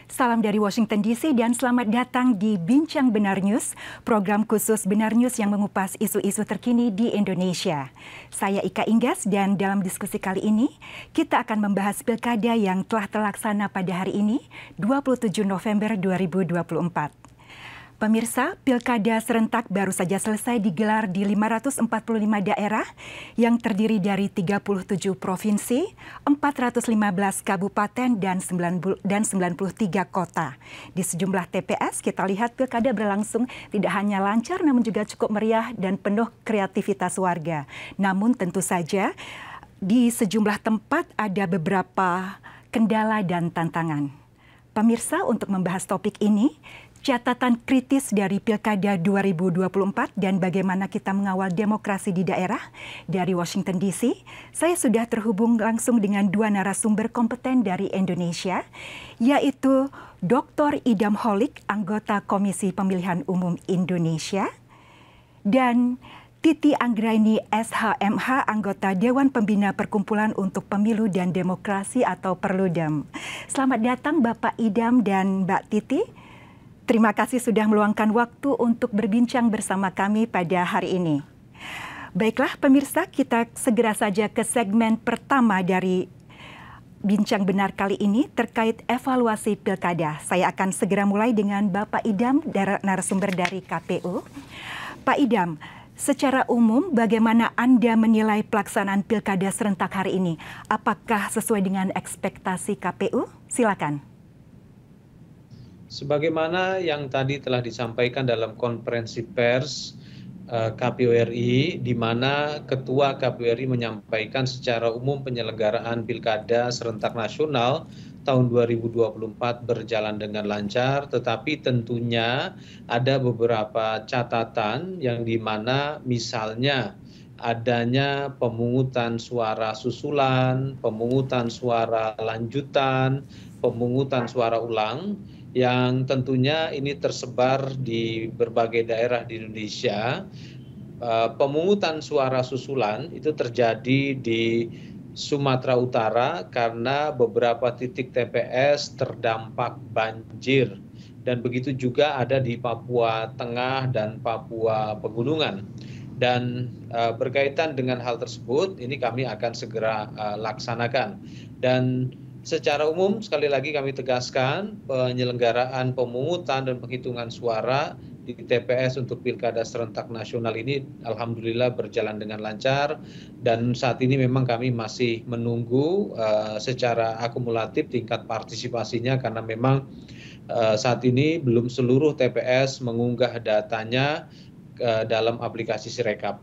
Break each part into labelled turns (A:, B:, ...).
A: Salam dari Washington DC dan selamat datang di Bincang Benar News, program khusus Benar News yang mengupas isu-isu terkini di Indonesia. Saya Ika Inggas dan dalam diskusi kali ini kita akan membahas pilkada yang telah terlaksana pada hari ini, 27 November 2024. Pemirsa, pilkada serentak baru saja selesai digelar di 545 daerah yang terdiri dari 37 provinsi, 415 kabupaten, dan 93 kota. Di sejumlah TPS, kita lihat pilkada berlangsung tidak hanya lancar namun juga cukup meriah dan penuh kreativitas warga. Namun tentu saja di sejumlah tempat ada beberapa kendala dan tantangan. Pemirsa, untuk membahas topik ini, catatan kritis dari Pilkada 2024 dan bagaimana kita mengawal demokrasi di daerah dari Washington DC. Saya sudah terhubung langsung dengan dua narasumber kompeten dari Indonesia, yaitu Dr. Idam Holik, anggota Komisi Pemilihan Umum Indonesia, dan Titi Anggraini SHMH, anggota Dewan Pembina Perkumpulan untuk Pemilu dan Demokrasi atau Perludem. Selamat datang Bapak Idam dan Mbak Titi. Terima kasih sudah meluangkan waktu untuk berbincang bersama kami pada hari ini. Baiklah pemirsa, kita segera saja ke segmen pertama dari Bincang Benar kali ini terkait evaluasi pilkada. Saya akan segera mulai dengan Bapak Idam, narasumber dari KPU. Pak Idam, secara umum bagaimana Anda menilai pelaksanaan pilkada serentak hari ini? Apakah sesuai dengan ekspektasi KPU? Silakan.
B: Sebagaimana yang tadi telah disampaikan dalam konferensi pers KPU RI, di mana Ketua KPU RI menyampaikan secara umum penyelenggaraan Pilkada serentak nasional tahun 2024 berjalan dengan lancar, tetapi tentunya ada beberapa catatan yang di mana misalnya adanya pemungutan suara susulan, pemungutan suara lanjutan, pemungutan suara ulang, yang tentunya ini tersebar di berbagai daerah di Indonesia. Pemungutan suara susulan itu terjadi di Sumatera Utara karena beberapa titik TPS terdampak banjir, dan begitu juga ada di Papua Tengah dan Papua Pegunungan. Dan berkaitan dengan hal tersebut, ini kami akan segera laksanakan. Dan secara umum, sekali lagi kami tegaskan, penyelenggaraan pemungutan dan penghitungan suara di TPS untuk Pilkada serentak nasional ini alhamdulillah berjalan dengan lancar, dan saat ini memang kami masih menunggu secara akumulatif tingkat partisipasinya karena memang saat ini belum seluruh TPS mengunggah datanya dalam aplikasi Sirekap.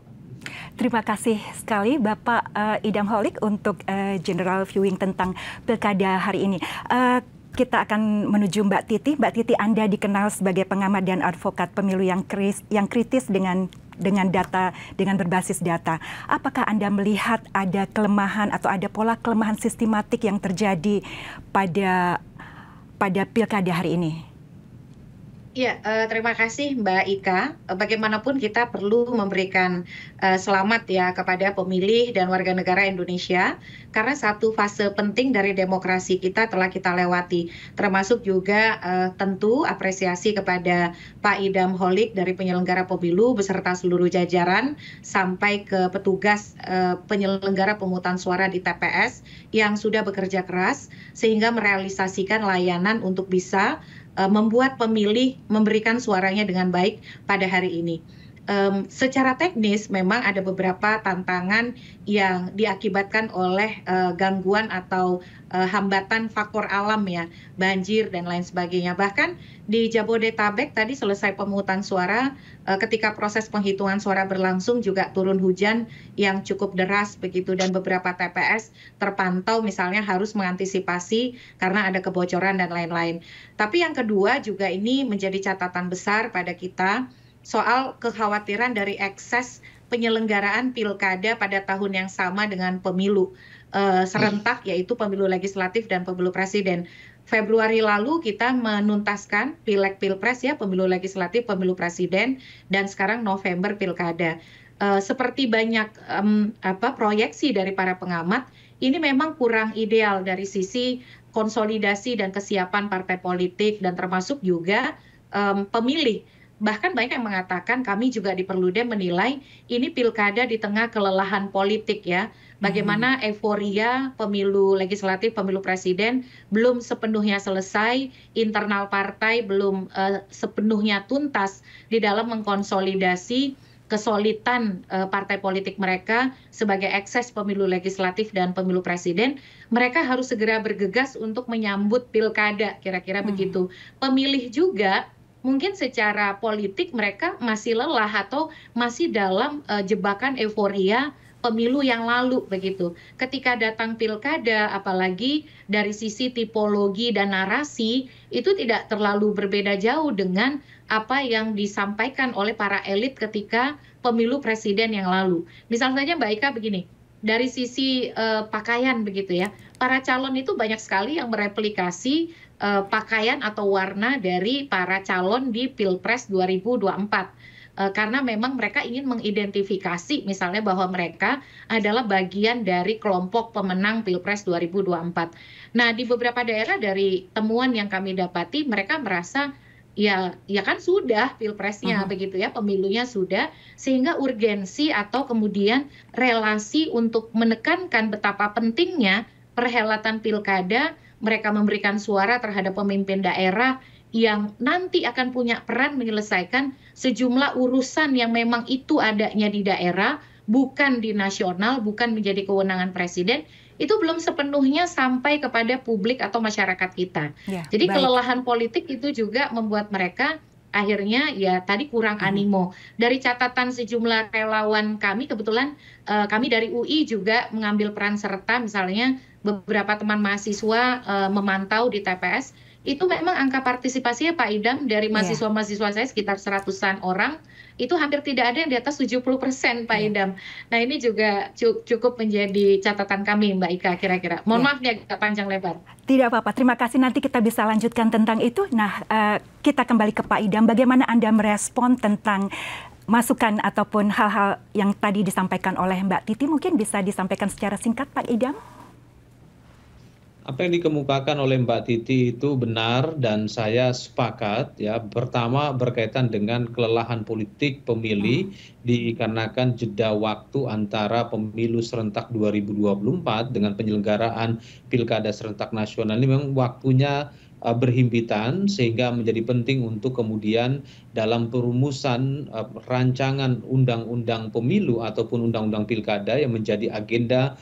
A: Terima kasih sekali Bapak Idam Holik untuk general viewing tentang pilkada hari ini. Kita akan menuju Mbak Titi. Mbak Titi, Anda dikenal sebagai pengamat dan advokat pemilu yang kritis dengan data, dengan berbasis data. Apakah Anda melihat ada kelemahan atau ada pola kelemahan sistematik yang terjadi pada pilkada hari ini?
C: Ya, terima kasih Mbak Ika. Bagaimanapun kita perlu memberikan selamat ya kepada pemilih dan warga negara Indonesia, karena satu fase penting dari demokrasi kita telah kita lewati, termasuk juga tentu apresiasi kepada Pak Idam Holik dari penyelenggara pemilu beserta seluruh jajaran sampai ke petugas penyelenggara pemungutan suara di TPS yang sudah bekerja keras sehingga merealisasikan layanan untuk bisa membuat pemilih memberikan suaranya dengan baik pada hari ini. Secara teknis memang ada beberapa tantangan yang diakibatkan oleh gangguan atau hambatan faktor alam ya, banjir dan lain sebagainya. Bahkan di Jabodetabek tadi selesai pemungutan suara, ketika proses penghitungan suara berlangsung juga turun hujan yang cukup deras begitu, dan beberapa TPS terpantau misalnya harus mengantisipasi karena ada kebocoran dan lain-lain. Tapi yang kedua juga ini menjadi catatan besar pada kita, soal kekhawatiran dari ekses penyelenggaraan pilkada pada tahun yang sama dengan pemilu serentak, yaitu pemilu legislatif dan pemilu presiden. Februari lalu kita menuntaskan pileg pilpres ya, pemilu legislatif, pemilu presiden, dan sekarang November pilkada. seperti banyak proyeksi dari para pengamat, ini memang kurang ideal dari sisi konsolidasi dan kesiapan partai politik dan termasuk juga pemilih. Bahkan banyak yang mengatakan, kami juga di Perludem menilai ini pilkada di tengah kelelahan politik ya. Bagaimana euforia pemilu legislatif, pemilu presiden belum sepenuhnya selesai, internal partai belum sepenuhnya tuntas di dalam mengkonsolidasi kesolidan partai politik mereka sebagai ekses pemilu legislatif dan pemilu presiden. Mereka harus segera bergegas untuk menyambut pilkada, kira-kira begitu. Pemilih juga mungkin secara politik mereka masih lelah atau masih dalam jebakan euforia pemilu yang lalu begitu. Ketika datang pilkada, apalagi dari sisi tipologi dan narasi, itu tidak terlalu berbeda jauh dengan apa yang disampaikan oleh para elit ketika pemilu presiden yang lalu. Misal saja Mbak Ika begini, dari sisi pakaian begitu ya, para calon itu banyak sekali yang mereplikasi pakaian atau warna dari para calon di Pilpres 2024. Karena memang mereka ingin mengidentifikasi misalnya bahwa mereka adalah bagian dari kelompok pemenang Pilpres 2024. Nah, di beberapa daerah dari temuan yang kami dapati, mereka merasa ya kan sudah pilpresnya begitu ya, pemilunya sudah, sehingga urgensi atau kemudian relasi untuk menekankan betapa pentingnya perhelatan pilkada, mereka memberikan suara terhadap pemimpin daerah yang nanti akan punya peran menyelesaikan sejumlah urusan yang memang itu adanya di daerah, bukan di nasional, bukan menjadi kewenangan presiden, itu belum sepenuhnya sampai kepada publik atau masyarakat kita. Ya, jadi kelelahan politik itu juga membuat mereka akhirnya ya tadi kurang animo. Dari catatan sejumlah relawan kami, kebetulan kami dari UI juga mengambil peran serta, misalnya beberapa teman mahasiswa memantau di TPS, itu memang angka partisipasinya Pak Idam dari mahasiswa-mahasiswa saya sekitar 100-an orang, itu hampir tidak ada yang di atas 70% Pak Idam. Nah ini juga cukup menjadi catatan kami Mbak Ika kira-kira. Mohon maaf nih agak panjang lebar.
A: Tidak apa-apa, terima kasih, nanti kita bisa lanjutkan tentang itu. Nah kita kembali ke Pak Idam, bagaimana Anda merespon tentang masukan ataupun hal-hal yang tadi disampaikan oleh Mbak Titi, mungkin bisa disampaikan secara singkat Pak Idam?
B: Apa yang dikemukakan oleh Mbak Titi itu benar dan saya sepakat ya. Pertama berkaitan dengan kelelahan politik pemilih dikarenakan jeda waktu antara pemilu serentak 2024 dengan penyelenggaraan pilkada serentak nasional ini memang waktunya berhimpitan, sehingga menjadi penting untuk kemudian dalam perumusan rancangan undang-undang pemilu ataupun undang-undang pilkada yang menjadi agenda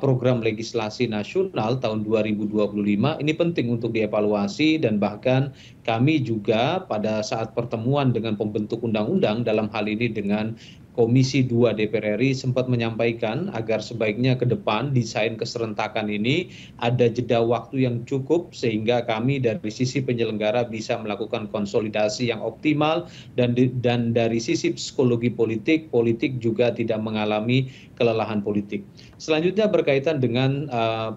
B: program legislasi nasional tahun 2025 ini penting untuk dievaluasi, dan bahkan kami juga pada saat pertemuan dengan pembentuk undang-undang dalam hal ini dengan Komisi 2 DPR RI sempat menyampaikan agar sebaiknya ke depan desain keserentakan ini ada jeda waktu yang cukup sehingga kami dari sisi penyelenggara bisa melakukan konsolidasi yang optimal, dan dari sisi psikologi politik juga tidak mengalami kelelahan politik. Selanjutnya berkaitan dengan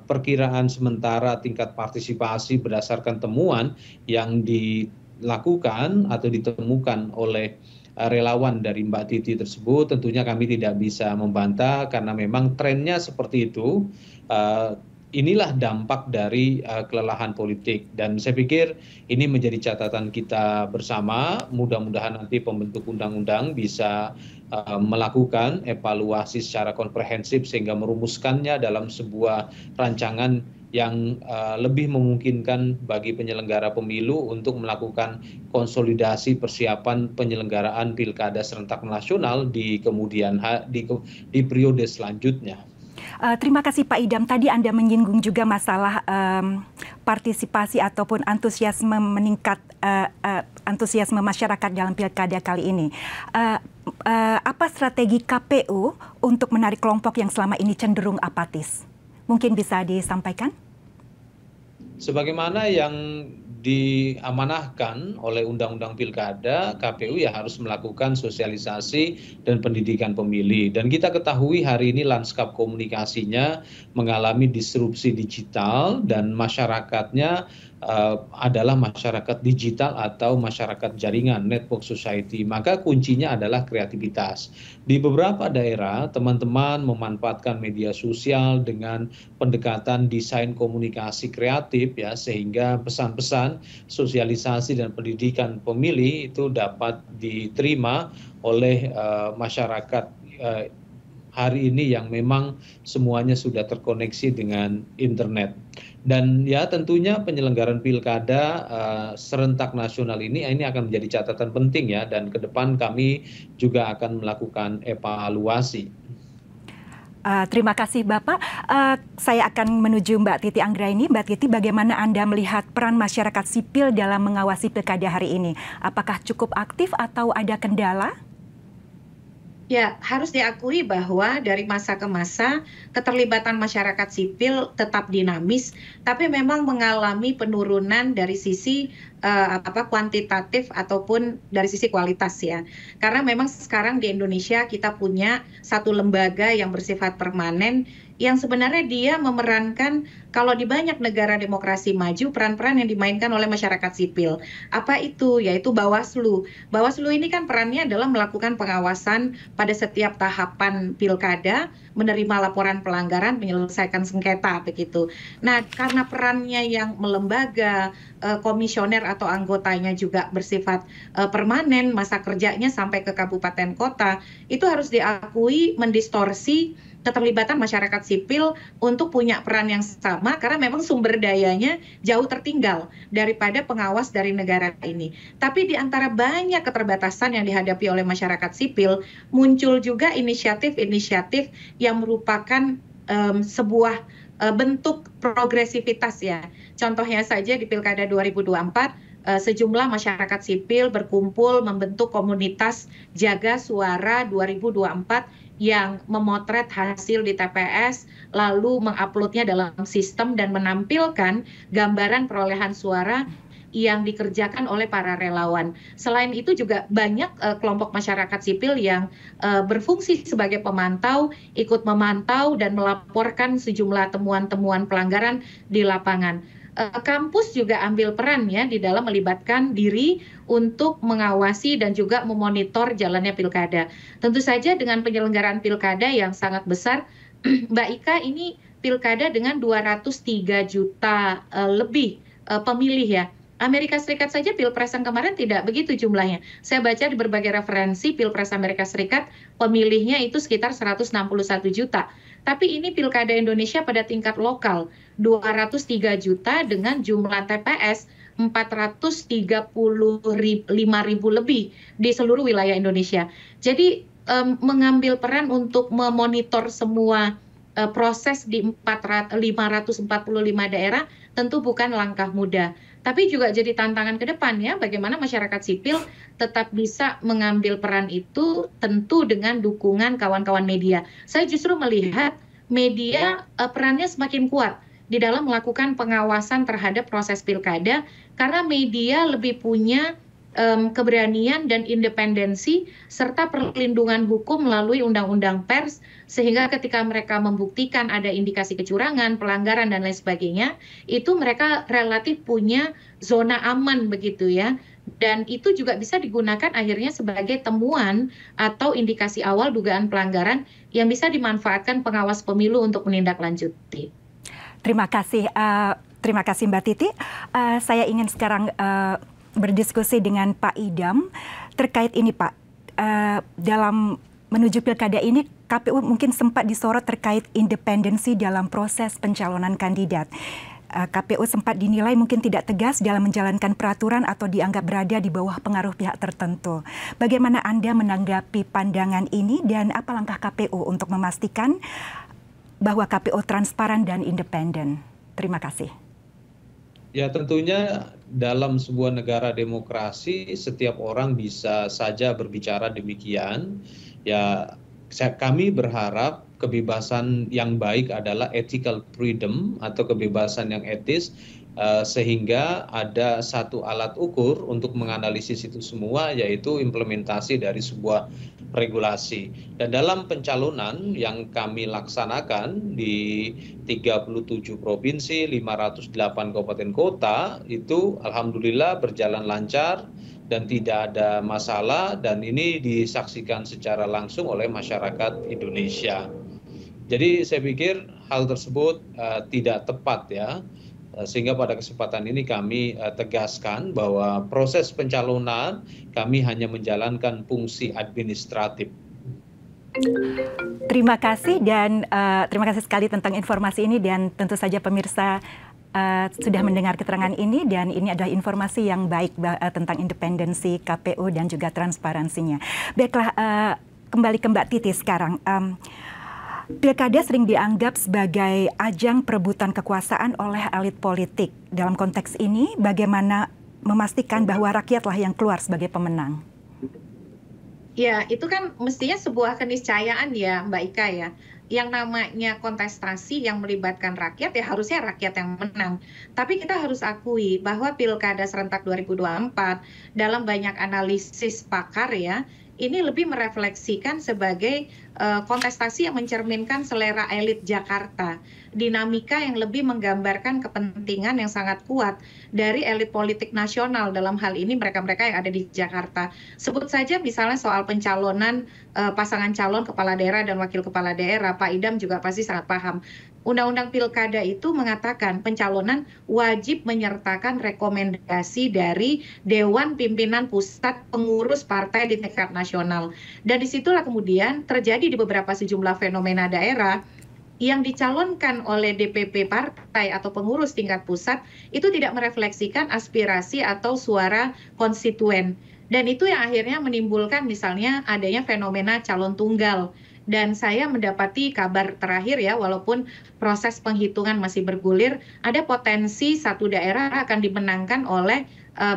B: perkiraan sementara tingkat partisipasi berdasarkan temuan yang dilakukan atau ditemukan oleh relawan dari Mbak Titi tersebut, tentunya kami tidak bisa membantah karena memang trennya seperti itu. Inilah dampak dari kelelahan politik, dan saya pikir ini menjadi catatan kita bersama. Mudah-mudahan nanti pembentuk undang-undang bisa melakukan evaluasi secara komprehensif sehingga merumuskannya dalam sebuah rancangan yang lebih memungkinkan bagi penyelenggara pemilu untuk melakukan konsolidasi persiapan penyelenggaraan pilkada serentak nasional di kemudian di periode selanjutnya.
A: Terima kasih Pak Idam. Tadi Anda menyinggung juga masalah partisipasi ataupun antusiasme meningkat, antusiasme masyarakat dalam pilkada kali ini. Apa strategi KPU untuk menarik kelompok yang selama ini cenderung apatis? Mungkin bisa disampaikan?
B: Sebagaimana yang diamanahkan oleh Undang-Undang Pilkada, KPU ya harus melakukan sosialisasi dan pendidikan pemilih. Dan kita ketahui hari ini lanskap komunikasinya mengalami disrupsi digital dan masyarakatnya adalah masyarakat digital atau masyarakat jaringan, network society, maka kuncinya adalah kreativitas. Di beberapa daerah, teman-teman memanfaatkan media sosial dengan pendekatan desain komunikasi kreatif ya, sehingga pesan-pesan, sosialisasi dan pendidikan pemilih itu dapat diterima oleh masyarakat hari ini yang memang semuanya sudah terkoneksi dengan internet. Dan ya tentunya penyelenggaraan pilkada serentak nasional ini akan menjadi catatan penting ya, dan ke depan kami juga akan melakukan evaluasi.
A: Terima kasih Bapak. Saya akan menuju Mbak Titi Anggraini. Mbak Titi, bagaimana Anda melihat peran masyarakat sipil dalam mengawasi pilkada hari ini? Apakah cukup aktif atau ada kendala?
C: Ya, harus diakui bahwa dari masa ke masa keterlibatan masyarakat sipil tetap dinamis, tapi memang mengalami penurunan dari sisi kuantitatif ataupun dari sisi kualitas ya. Karena memang sekarang di Indonesia kita punya satu lembaga yang bersifat permanen yang sebenarnya dia memerankan, kalau di banyak negara demokrasi maju, peran-peran yang dimainkan oleh masyarakat sipil. Apa itu? Yaitu Bawaslu. Bawaslu ini kan perannya adalah melakukan pengawasan pada setiap tahapan pilkada, menerima laporan pelanggaran, menyelesaikan sengketa, begitu. Nah, karena perannya yang melembaga, komisioner atau anggotanya juga bersifat permanen, masa kerjanya sampai ke kabupaten kota, itu harus diakui mendistorsi keterlibatan masyarakat sipil untuk punya peran yang sama, karena memang sumber dayanya jauh tertinggal daripada pengawas dari negara ini. Tapi di antara banyak keterbatasan yang dihadapi oleh masyarakat sipil, muncul juga inisiatif-inisiatif yang merupakan sebuah bentuk progresivitas ya. Contohnya saja di Pilkada 2024, sejumlah masyarakat sipil berkumpul membentuk komunitas Jaga Suara 2024 yang memotret hasil di TPS, lalu menguploadnya dalam sistem dan menampilkan gambaran perolehan suara yang dikerjakan oleh para relawan. Selain itu juga banyak kelompok masyarakat sipil yang berfungsi sebagai pemantau, ikut memantau dan melaporkan sejumlah temuan-temuan pelanggaran di lapangan. Kampus juga ambil peran ya di dalam melibatkan diri untuk mengawasi dan juga memonitor jalannya pilkada. Tentu saja dengan penyelenggaraan pilkada yang sangat besar, Mbak Ika, ini pilkada dengan 203 juta lebih pemilih ya. Amerika Serikat saja pilpres yang kemarin tidak begitu jumlahnya. Saya baca di berbagai referensi pilpres Amerika Serikat pemilihnya itu sekitar 161 juta. Tapi ini pilkada Indonesia pada tingkat lokal 203 juta dengan jumlah TPS 435.000 lebih di seluruh wilayah Indonesia. Jadi mengambil peran untuk memonitor semua proses di 545 daerah tentu bukan langkah mudah. Tapi juga jadi tantangan ke depan ya, bagaimana masyarakat sipil tetap bisa mengambil peran itu tentu dengan dukungan kawan-kawan media. Saya justru melihat media perannya semakin kuat di dalam melakukan pengawasan terhadap proses pilkada, karena media lebih punya keberanian dan independensi serta perlindungan hukum melalui undang-undang pers, sehingga ketika mereka membuktikan ada indikasi kecurangan, pelanggaran dan lain sebagainya, itu mereka relatif punya zona aman begitu ya. Dan itu juga bisa digunakan akhirnya sebagai temuan atau indikasi awal dugaan pelanggaran yang bisa dimanfaatkan pengawas pemilu untuk menindaklanjuti.
A: Terima kasih Mbak Titi. Saya ingin sekarang berdiskusi dengan Pak Idam terkait ini Pak. Dalam menuju pilkada ini KPU mungkin sempat disorot terkait independensi dalam proses pencalonan kandidat. KPU sempat dinilai mungkin tidak tegas dalam menjalankan peraturan atau dianggap berada di bawah pengaruh pihak tertentu. Bagaimana Anda menanggapi pandangan ini dan apa langkah KPU untuk memastikan bahwa KPU transparan dan independen? Terima kasih.
B: Ya tentunya dalam sebuah negara demokrasi setiap orang bisa saja berbicara demikian. Ya kami berharap kebebasan yang baik adalah ethical freedom atau kebebasan yang etis, sehingga ada satu alat ukur untuk menganalisis itu semua, yaitu implementasi dari sebuah regulasi. Dan dalam pencalonan yang kami laksanakan di 37 provinsi, 508 kabupaten kota, itu alhamdulillah berjalan lancar dan tidak ada masalah, dan ini disaksikan secara langsung oleh masyarakat Indonesia. Jadi saya pikir hal tersebut tidak tepat ya, sehingga pada kesempatan ini kami tegaskan bahwa proses pencalonan kami hanya menjalankan fungsi administratif.
A: Terima kasih, dan terima kasih sekali tentang informasi ini, dan tentu saja pemirsa sudah mendengar keterangan ini, dan ini adalah informasi yang baik tentang independensi KPU dan juga transparansinya. Baiklah, kembali ke Mbak Titi sekarang. Pilkada sering dianggap sebagai ajang perebutan kekuasaan oleh elit politik. Dalam konteks ini, bagaimana memastikan bahwa rakyatlah yang keluar sebagai pemenang?
C: Ya, itu kan mestinya sebuah keniscayaan ya, Mbak Ika ya. Yang namanya kontestasi yang melibatkan rakyat, ya harusnya rakyat yang menang. Tapi kita harus akui bahwa Pilkada serentak 2024 dalam banyak analisis pakar ya, ini lebih merefleksikan sebagai kontestasi yang mencerminkan selera elit Jakarta. Dinamika yang lebih menggambarkan kepentingan yang sangat kuat dari elit politik nasional, dalam hal ini mereka-mereka yang ada di Jakarta. Sebut saja misalnya soal pencalonan pasangan calon kepala daerah dan wakil kepala daerah, Pak Idam juga pasti sangat paham. Undang-undang Pilkada itu mengatakan pencalonan wajib menyertakan rekomendasi dari Dewan Pimpinan Pusat Pengurus Partai di tingkat nasional. Dan disitulah kemudian terjadi di beberapa sejumlah fenomena daerah yang dicalonkan oleh DPP partai atau pengurus tingkat pusat itu tidak merefleksikan aspirasi atau suara konstituen. Dan itu yang akhirnya menimbulkan misalnya adanya fenomena calon tunggal. Dan saya mendapati kabar terakhir ya, walaupun proses penghitungan masih bergulir, ada potensi satu daerah akan dimenangkan oleh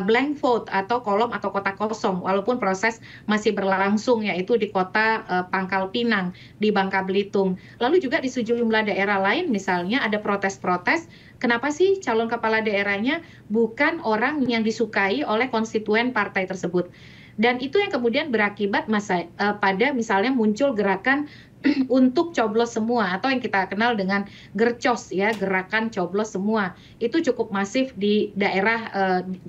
C: blank vote atau kolom atau kotak kosong, walaupun proses masih berlangsung, yaitu di kota Pangkal Pinang, di Bangka Belitung. Lalu juga di sejumlah daerah lain misalnya ada protes-protes, kenapa sih calon kepala daerahnya bukan orang yang disukai oleh konstituen partai tersebut. Dan itu yang kemudian berakibat pada misalnya muncul gerakan untuk coblos semua atau yang kita kenal dengan gercos ya, gerakan coblos semua. Itu cukup masif di daerah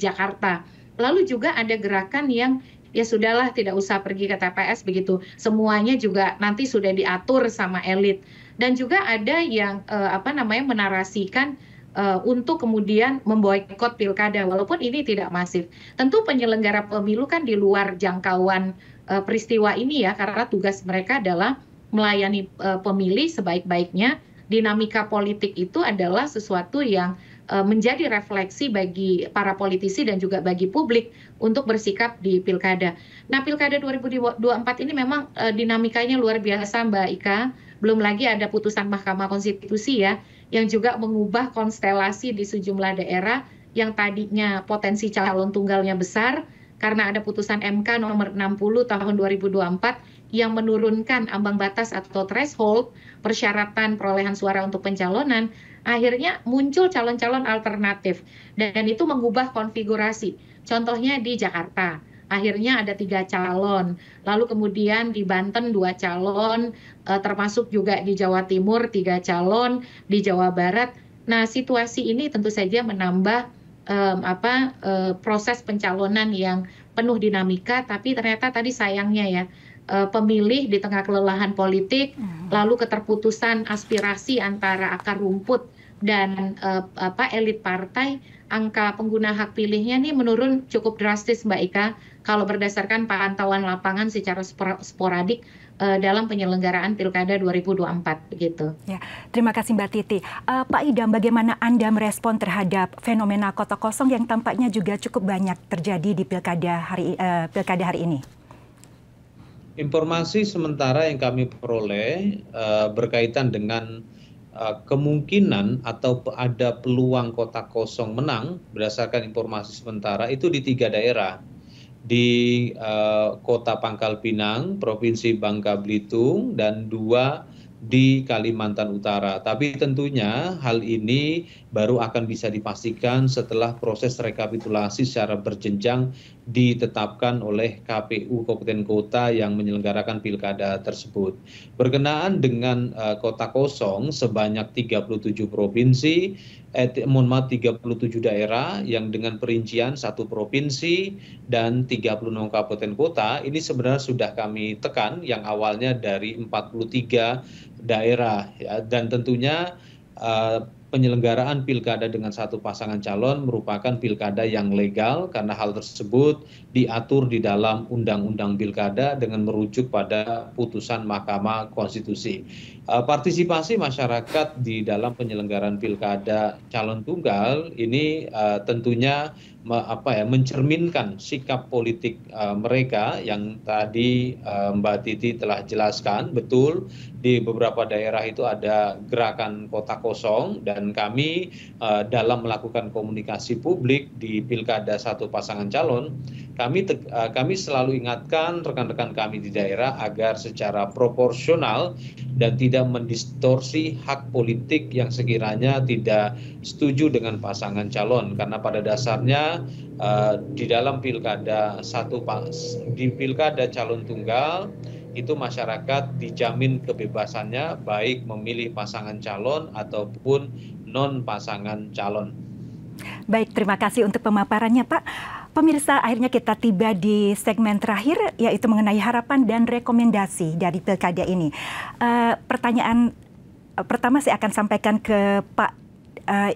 C: Jakarta. Lalu juga ada gerakan yang ya sudahlah tidak usah pergi ke TPS begitu. Semuanya juga nanti sudah diatur sama elit. Dan juga ada yang menarasikan untuk kemudian memboikot pilkada, walaupun ini tidak masif. Tentu penyelenggara pemilu kan di luar jangkauan peristiwa ini ya, karena tugas mereka adalah melayani pemilih sebaik-baiknya. Dinamika politik itu adalah sesuatu yang menjadi refleksi bagi para politisi dan juga bagi publik untuk bersikap di pilkada. Nah, pilkada 2024 ini memang dinamikanya luar biasa, Mbak Ika. Belum lagi ada putusan Mahkamah Konstitusi ya, yang juga mengubah konstelasi di sejumlah daerah yang tadinya potensi calon tunggalnya besar karena ada putusan MK nomor 60 tahun 2024 yang menurunkan ambang batas atau threshold persyaratan perolehan suara untuk pencalonan. Akhirnya muncul calon-calon alternatif dan itu mengubah konfigurasi. Contohnya di Jakarta, akhirnya ada 3 calon, lalu kemudian di Banten 2 calon, termasuk juga di Jawa Timur 3 calon, di Jawa Barat. Nah, situasi ini tentu saja menambah proses pencalonan yang penuh dinamika, tapi ternyata tadi sayangnya ya, pemilih di tengah kelelahan politik, lalu keterputusan aspirasi antara akar rumput dan elit partai, angka pengguna hak pilihnya nih menurun cukup drastis, Mbak Ika, kalau berdasarkan pantauan lapangan secara sporadik dalam penyelenggaraan Pilkada 2024 begitu.
A: Ya, terima kasih Mbak Titi. Pak Idam, bagaimana Anda merespon terhadap fenomena kotak kosong yang tampaknya juga cukup banyak terjadi di pilkada hari ini?
B: Informasi sementara yang kami peroleh berkaitan dengan kemungkinan atau ada peluang kotak kosong menang berdasarkan informasi sementara itu di 3 daerah. Di Kota Pangkal Pinang, Provinsi Bangka Belitung, dan 2 di Kalimantan Utara. Tapi tentunya hal ini baru akan bisa dipastikan setelah proses rekapitulasi secara berjenjang ditetapkan oleh KPU Kabupaten Kota yang menyelenggarakan pilkada tersebut. Berkenaan dengan kota kosong sebanyak 37 provinsi, 37 daerah yang dengan perincian 1 provinsi dan 36 kabupaten kota, ini sebenarnya sudah kami tekan yang awalnya dari 43 daerah ya, dan tentunya penyelenggaraan pilkada dengan 1 pasangan calon merupakan pilkada yang legal karena hal tersebut diatur di dalam Undang-Undang Pilkada dengan merujuk pada putusan Mahkamah Konstitusi. Partisipasi masyarakat di dalam penyelenggaraan pilkada calon tunggal ini tentunya mencerminkan sikap politik mereka yang tadi Mbak Titi telah jelaskan. Betul, di beberapa daerah itu ada gerakan kota kosong dan kami dalam melakukan komunikasi publik di pilkada 1 pasangan calon, kami selalu ingatkan rekan-rekan kami di daerah agar secara proporsional dan tidak mendistorsi hak politik yang sekiranya tidak setuju dengan pasangan calon, karena pada dasarnya di dalam pilkada calon tunggal itu masyarakat dijamin kebebasannya baik memilih pasangan calon ataupun non pasangan calon.
A: Baik, terima kasih untuk pemaparannya, Pak. Pemirsa, akhirnya kita tiba di segmen terakhir, yaitu mengenai harapan dan rekomendasi dari pilkada ini. Pertanyaan pertama saya akan sampaikan ke Pak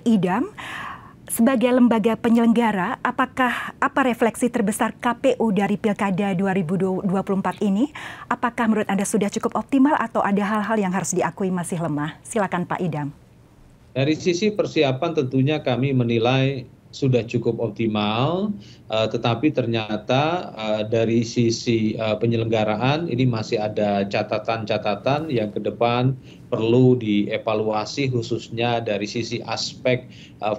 A: Idam. Sebagai lembaga penyelenggara, apa refleksi terbesar KPU dari Pilkada 2024 ini? Apakah menurut Anda sudah cukup optimal atau ada hal-hal yang harus diakui masih lemah? Silakan Pak Idam.
B: Dari sisi persiapan tentunya kami menilai sudah cukup optimal, tetapi ternyata dari sisi penyelenggaraan ini masih ada catatan-catatan yang ke depan perlu dievaluasi, khususnya dari sisi aspek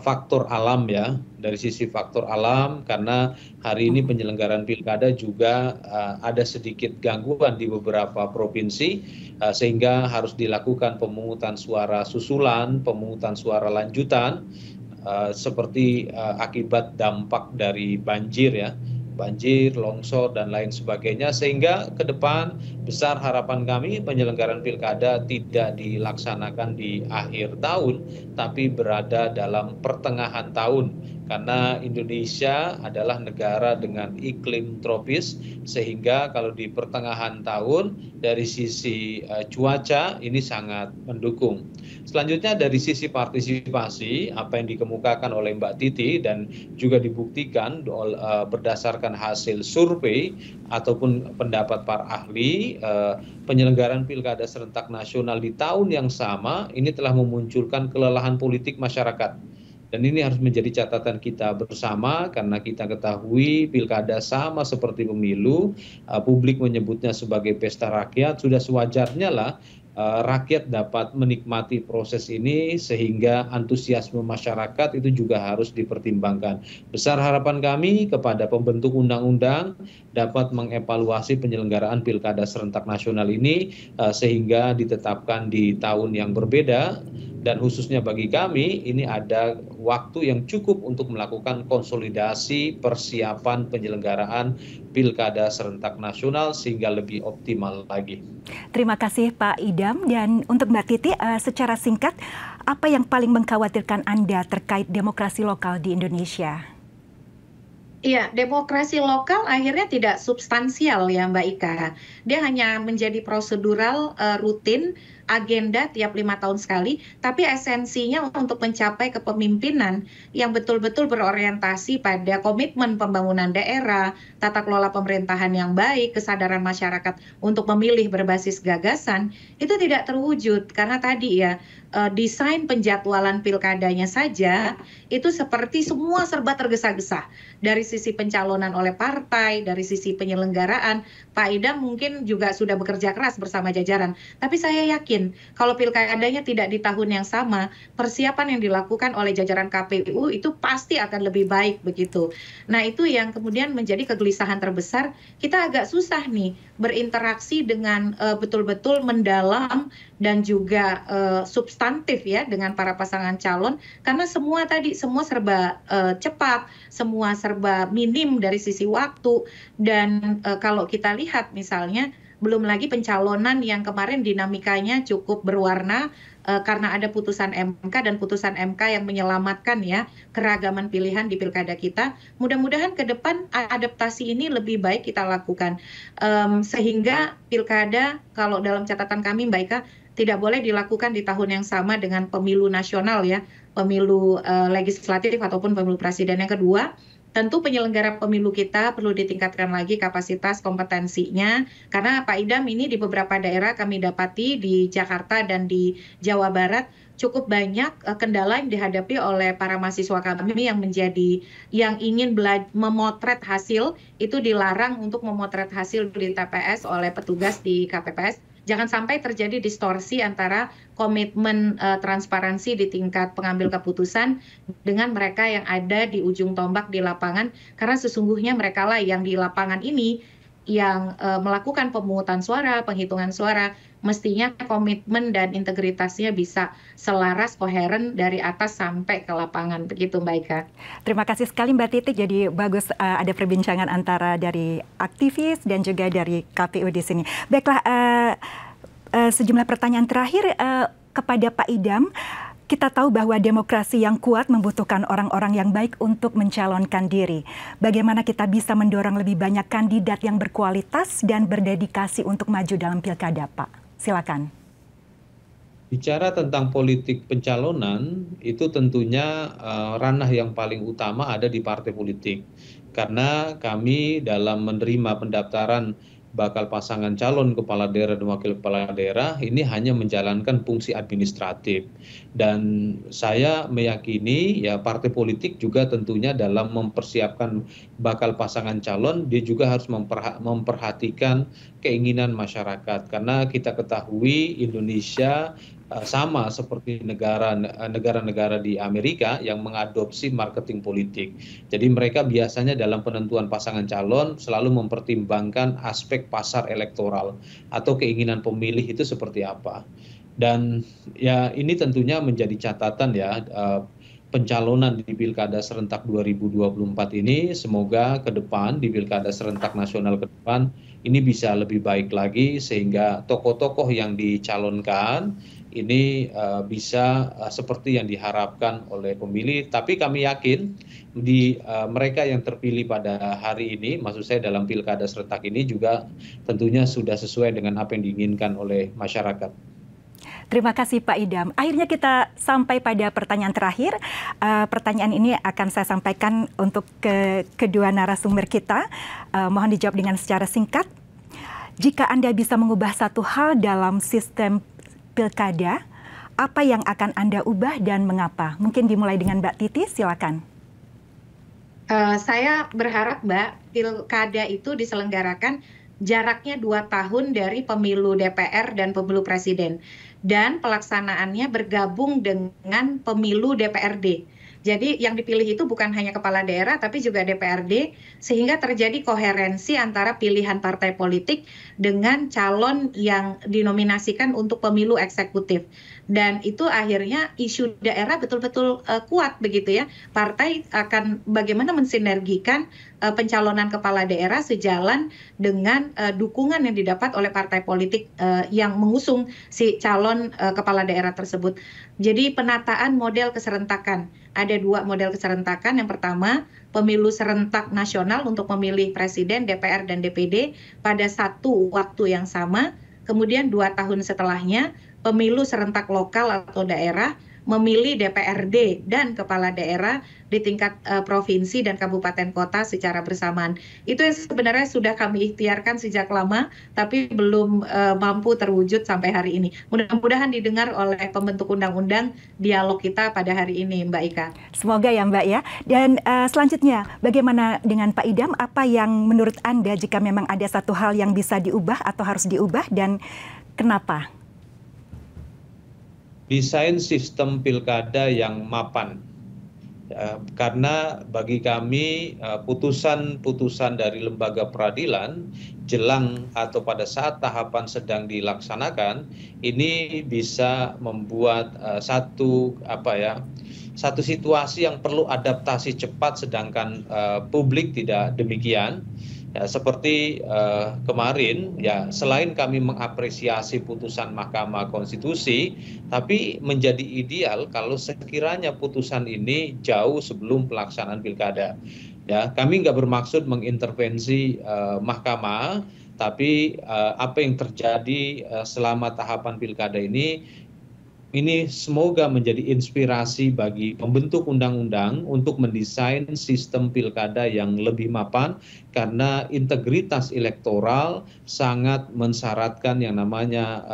B: faktor alam ya, dari sisi faktor alam, karena hari ini penyelenggaraan pilkada juga ada sedikit gangguan di beberapa provinsi, sehingga harus dilakukan pemungutan suara susulan, pemungutan suara lanjutan, seperti akibat dampak dari banjir ya, banjir, longsor dan lain sebagainya, sehingga ke depan besar harapan kami penyelenggaraan pilkada tidak dilaksanakan di akhir tahun tapi berada dalam pertengahan tahun, karena Indonesia adalah negara dengan iklim tropis, sehingga kalau di pertengahan tahun dari sisi cuaca ini sangat mendukung. Selanjutnya dari sisi partisipasi, apa yang dikemukakan oleh Mbak Titi dan juga dibuktikan berdasarkan hasil survei ataupun pendapat para ahli, penyelenggaraan pilkada serentak nasional di tahun yang sama ini telah memunculkan kelelahan politik masyarakat. Dan ini harus menjadi catatan kita bersama, karena kita ketahui pilkada sama seperti pemilu, publik menyebutnya sebagai pesta rakyat, sudah sewajarnya lah rakyat dapat menikmati proses ini, sehingga antusiasme masyarakat itu juga harus dipertimbangkan. Besar harapan kami kepada pembentuk undang-undang dapat mengevaluasi penyelenggaraan pilkada serentak nasional ini sehingga ditetapkan di tahun yang berbeda, dan khususnya bagi kami ini ada waktu yang cukup untuk melakukan konsolidasi persiapan penyelenggaraan pilkada serentak nasional sehingga lebih optimal lagi.
A: Terima kasih Pak Idam, dan untuk Mbak Titi secara singkat, apa yang paling mengkhawatirkan Anda terkait demokrasi lokal di Indonesia?
C: Iya, demokrasi lokal akhirnya tidak substansial ya Mbak Ika. Dia hanya menjadi prosedural, rutin, agenda tiap 5 tahun sekali, tapi esensinya untuk mencapai kepemimpinan yang betul-betul berorientasi pada komitmen pembangunan daerah, tata kelola pemerintahan yang baik, kesadaran masyarakat untuk memilih berbasis gagasan, itu tidak terwujud karena tadi ya, desain penjadwalan pilkadanya saja itu seperti semua serba tergesa-gesa. Dari sisi pencalonan oleh partai, dari sisi penyelenggaraan, Pak Idam mungkin juga sudah bekerja keras bersama jajaran. Tapi saya yakin mungkin kalau pilkadanya tidak di tahun yang sama, persiapan yang dilakukan oleh jajaran KPU itu pasti akan lebih baik begitu. Nah, itu yang kemudian menjadi kegelisahan terbesar. Kita agak susah nih berinteraksi dengan betul-betul mendalam dan juga substantif ya dengan para pasangan calon, karena semua serba cepat, semua serba minim dari sisi waktu. Dan kalau kita lihat misalnya, belum lagi pencalonan yang kemarin dinamikanya cukup berwarna karena ada putusan MK, dan putusan MK yang menyelamatkan ya keragaman pilihan di pilkada kita. Mudah-mudahan ke depan adaptasi ini lebih baik kita lakukan, sehingga pilkada, kalau dalam catatan kami Mbak Ika, tidak boleh dilakukan di tahun yang sama dengan pemilu nasional ya, pemilu legislatif ataupun pemilu presiden. Yang kedua, tentu penyelenggara pemilu kita perlu ditingkatkan lagi kapasitas kompetensinya, karena Pak Idam ini di beberapa daerah kami dapati di Jakarta dan di Jawa Barat cukup banyak kendala yang dihadapi oleh para mahasiswa kami yang ingin memotret hasil, itu dilarang untuk memotret hasil di TPS oleh petugas di KPPS. Jangan sampai terjadi distorsi antara komitmen transparansi di tingkat pengambil keputusan dengan mereka yang ada di ujung tombak di lapangan, karena sesungguhnya mereka lah yang di lapangan ini yang melakukan pemungutan suara, penghitungan suara, mestinya komitmen dan integritasnya bisa selaras, koheren dari atas sampai ke lapangan. Begitu Mbak Ika.
A: Terima kasih sekali Mbak Titi. Jadi bagus ada perbincangan antara dari aktivis dan juga dari KPU di sini. Baiklah, sejumlah pertanyaan terakhir kepada Pak Idam. Kita tahu bahwa demokrasi yang kuat membutuhkan orang-orang yang baik untuk mencalonkan diri. Bagaimana kita bisa mendorong lebih banyak kandidat yang berkualitas dan berdedikasi untuk maju dalam pilkada, Pak? Silakan.
B: Bicara tentang politik pencalonan, itu tentunya ranah yang paling utama ada di partai politik. Karena kami dalam menerima pendaftaran bakal pasangan calon kepala daerah dan wakil kepala daerah ini hanya menjalankan fungsi administratif, dan saya meyakini ya partai politik juga tentunya dalam mempersiapkan bakal pasangan calon dia juga harus memperhatikan keinginan masyarakat, karena kita ketahui Indonesia sama seperti negara-negara di Amerika yang mengadopsi marketing politik. Jadi mereka biasanya dalam penentuan pasangan calon selalu mempertimbangkan aspek pasar elektoral atau keinginan pemilih itu seperti apa. Dan ya ini tentunya menjadi catatan ya, pencalonan di Pilkada Serentak 2024 ini semoga ke depan di Pilkada Serentak Nasional ke depan ini bisa lebih baik lagi, sehingga tokoh-tokoh yang dicalonkan ini bisa seperti yang diharapkan oleh pemilih. Tapi kami yakin di mereka yang terpilih pada hari ini, maksud saya dalam Pilkada Serentak ini juga tentunya sudah sesuai dengan apa yang diinginkan oleh masyarakat.
A: Terima kasih Pak Idam. Akhirnya kita sampai pada pertanyaan terakhir. Pertanyaan ini akan saya sampaikan untuk kedua narasumber kita. Mohon dijawab dengan secara singkat. Jika Anda bisa mengubah satu hal dalam sistem pilkada, apa yang akan Anda ubah dan mengapa? Mungkin dimulai dengan Mbak Titi, silakan.
C: Saya berharap Mbak, pilkada itu diselenggarakan jaraknya 2 tahun dari pemilu DPR dan pemilu presiden. Dan pelaksanaannya bergabung dengan pemilu DPRD. Jadi yang dipilih itu bukan hanya kepala daerah tapi juga DPRD, sehingga terjadi koherensi antara pilihan partai politik dengan calon yang dinominasikan untuk pemilu eksekutif. Dan itu akhirnya isu daerah betul-betul kuat begitu ya. Partai akan bagaimana mensinergikan pencalonan kepala daerah sejalan dengan dukungan yang didapat oleh partai politik yang mengusung si calon kepala daerah tersebut. Jadi penataan model keserentakan. Ada 2 model keserentakan. Yang pertama, pemilu serentak nasional untuk memilih presiden, DPR, dan DPD pada satu waktu yang sama. Kemudian 2 tahun setelahnya, pemilu serentak lokal atau daerah memilih DPRD dan kepala daerah di tingkat provinsi dan kabupaten kota secara bersamaan. Itu yang sebenarnya sudah kami ikhtiarkan sejak lama, tapi belum mampu terwujud sampai hari ini. Mudah-mudahan didengar oleh pembentuk undang-undang dialog kita pada hari ini, Mbak Ika.
A: Semoga ya Mbak ya. Dan selanjutnya, bagaimana dengan Pak Idam? Apa yang menurut Anda jika memang ada satu hal yang bisa diubah atau harus diubah dan kenapa?
B: desain sistem pilkada yang mapan. Karena bagi kami putusan-putusan dari lembaga peradilan jelang atau pada saat tahapan sedang dilaksanakan ini bisa membuat satu situasi yang perlu adaptasi cepat, sedangkan publik tidak demikian. Ya, seperti kemarin, ya selain kami mengapresiasi putusan Mahkamah Konstitusi, tapi menjadi ideal kalau sekiranya putusan ini jauh sebelum pelaksanaan pilkada. Ya, kami nggak bermaksud mengintervensi Mahkamah, tapi apa yang terjadi selama tahapan pilkada ini semoga menjadi inspirasi bagi pembentuk undang-undang untuk mendesain sistem pilkada yang lebih mapan, karena integritas elektoral sangat mensyaratkan yang namanya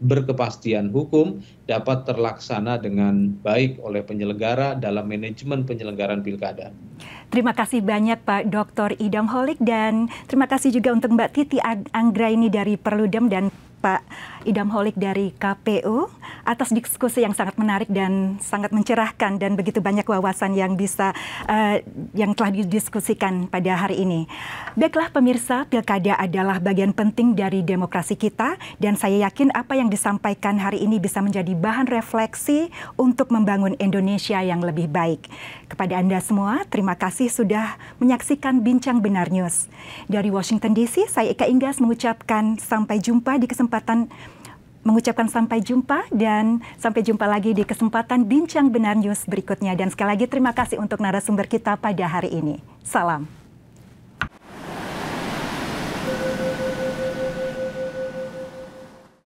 B: berkepastian hukum dapat terlaksana dengan baik oleh penyelenggara dalam manajemen penyelenggaraan pilkada.
A: Terima kasih banyak Pak Dr. Idam Holik, dan terima kasih juga untuk Mbak Titi Anggraini dari Perludem dan Pak Idam Holik dari KPU atas diskusi yang sangat menarik dan sangat mencerahkan, dan begitu banyak wawasan yang yang telah didiskusikan pada hari ini. Baiklah pemirsa, pilkada adalah bagian penting dari demokrasi kita, dan saya yakin apa yang disampaikan hari ini bisa menjadi bahan refleksi untuk membangun Indonesia yang lebih baik. Kepada Anda semua, terima kasih sudah menyaksikan Bincang Benar News. Dari Washington DC, saya Ika Inggas mengucapkan sampai jumpa dan sampai jumpa lagi di kesempatan Bincang Benar News berikutnya. Dan sekali lagi terima kasih untuk narasumber kita pada hari ini. Salam.